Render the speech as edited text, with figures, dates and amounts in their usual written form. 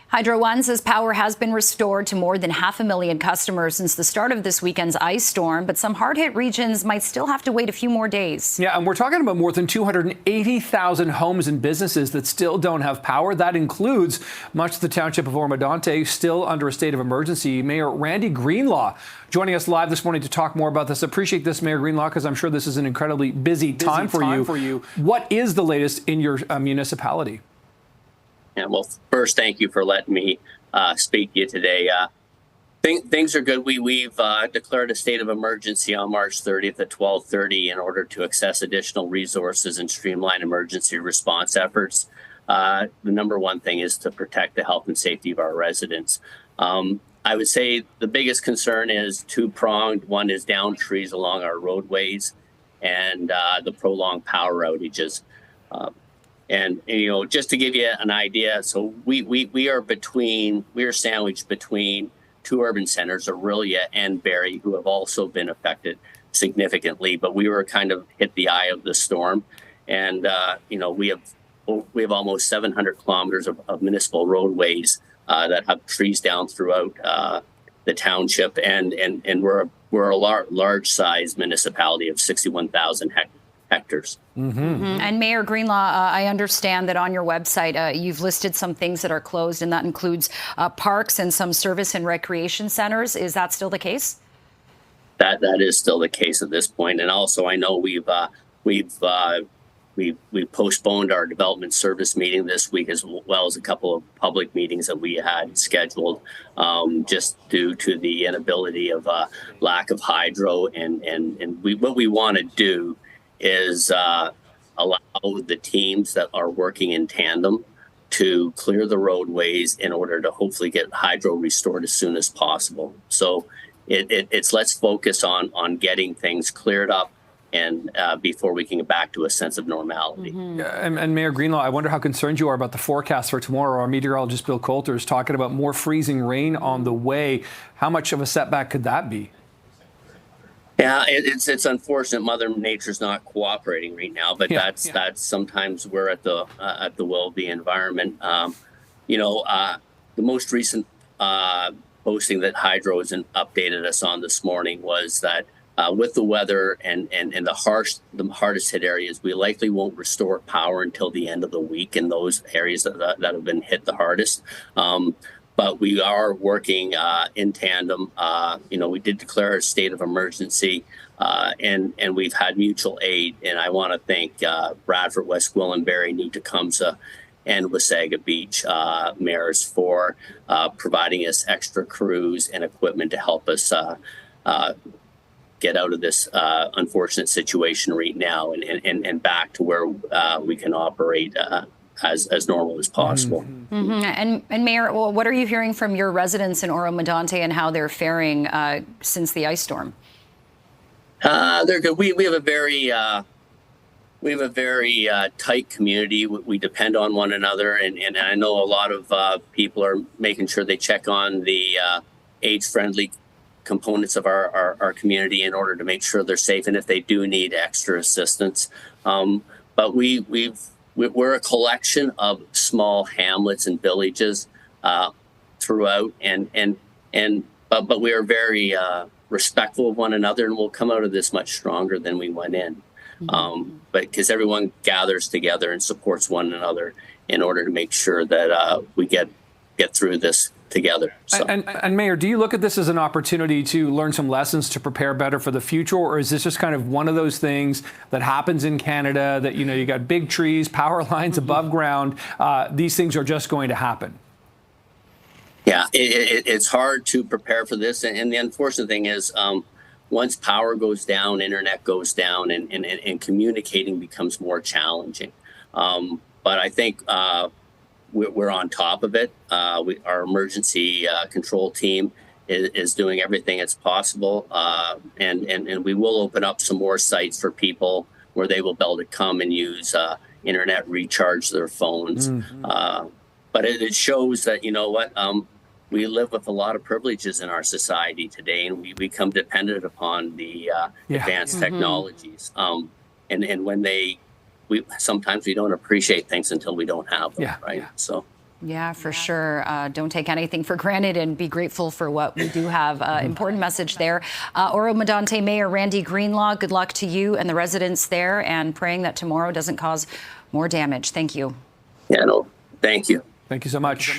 Hydro One says power has been restored to more than 500,000 customers since the start of this weekend's ice storm, but some hard-hit regions might still have to wait a few more days. Yeah, and we're talking about more than 280,000 homes and businesses that still don't have power. That includes much of the township of Oro-Medonte, still under a state of emergency. Mayor Randy Greenlaw joining us live this morning to talk more about this. Appreciate this, Mayor Greenlaw, because I'm sure this is an incredibly busy time for you. What is the latest in your municipality? Yeah, well, first, thank you for letting me speak to you today. Things are good. We've declared a state of emergency on March 30th at 12:30 in order to access additional resources and streamline emergency response efforts. The number one thing is to protect the health and safety of our residents. I would say the biggest concern is two-pronged. One is downed trees along our roadways and the prolonged power outages. And you know, just to give you an idea, so we are sandwiched between two urban centers, Aurelia and Barrie, who have also been affected significantly. But we were kind of hit the eye of the storm, and you know, we have almost 700 kilometers of municipal roadways that have trees down throughout the township, and we're a large size municipality of 61,000 hectares. And Mayor Greenlaw, I understand that on your website you've listed some things that are closed, and that includes parks and some service and recreation centers. Is that still the case? That is still the case at this point. And also, I know we've postponed our development service meeting this week, as well as a couple of public meetings that we had scheduled, just due to the inability of lack of hydro. What we want to do is allow the teams that are working in tandem to clear the roadways in order to hopefully get hydro restored as soon as possible. So it's let's focus on getting things cleared up and before we can get back to a sense of normality. And Mayor Greenlaw, I wonder how concerned you are about the forecast for tomorrow. Our meteorologist Bill Coulter is talking about more freezing rain on the way. How much of a setback could that be? Yeah, it's unfortunate. Mother Nature's not cooperating right now, but that's sometimes we're at the will of the environment. You know, the most recent posting that Hydro has updated us on this morning was that with the weather and the hardest hit areas, we likely won't restore power until the end of the week in those areas that have been hit the hardest. But we are working in tandem. You know, we did declare a state of emergency, and we've had mutual aid. And I want to thank Bradford, West Gwillim, Barrie, New Tecumseh, and Wasaga Beach mayors for providing us extra crews and equipment to help us get out of this unfortunate situation right now and back to where we can operate as normal as possible. And Mayor, well, what are you hearing from your residents in Oro-Medonte and how they're faring since the ice storm? They're good. We have a very tight community. We depend on one another, and I know a lot of people are making sure they check on the age-friendly components of our community in order to make sure they're safe, and if they do need extra assistance. But we're a collection of small hamlets and villages throughout, but we are very respectful of one another, and we'll come out of this much stronger than we went in. But because everyone gathers together and supports one another in order to make sure that we get through this together. So. And Mayor, do you look at this as an opportunity to learn some lessons to prepare better for the future, or is this just kind of one of those things that happens in Canada that, you know, you got big trees, power lines above ground, these things are just going to happen? Yeah, it's hard to prepare for this, and the unfortunate thing is once power goes down, internet goes down, and communicating becomes more challenging. But I think we're on top of it. Our emergency control team is doing everything that's possible, and we will open up some more sites for people where they will be able to come and use internet, recharge their phones. But it shows that, you know what, we live with a lot of privileges in our society today, and we become dependent upon the advanced technologies. And when sometimes we don't appreciate things until we don't have them, right? So. Yeah, for sure. Don't take anything for granted and be grateful for what we do have. Important message there. Oro-Medonte Mayor Randy Greenlaw, good luck to you and the residents there, and praying that tomorrow doesn't cause more damage. Thank you. Yeah, no, thank you. Thank you so much.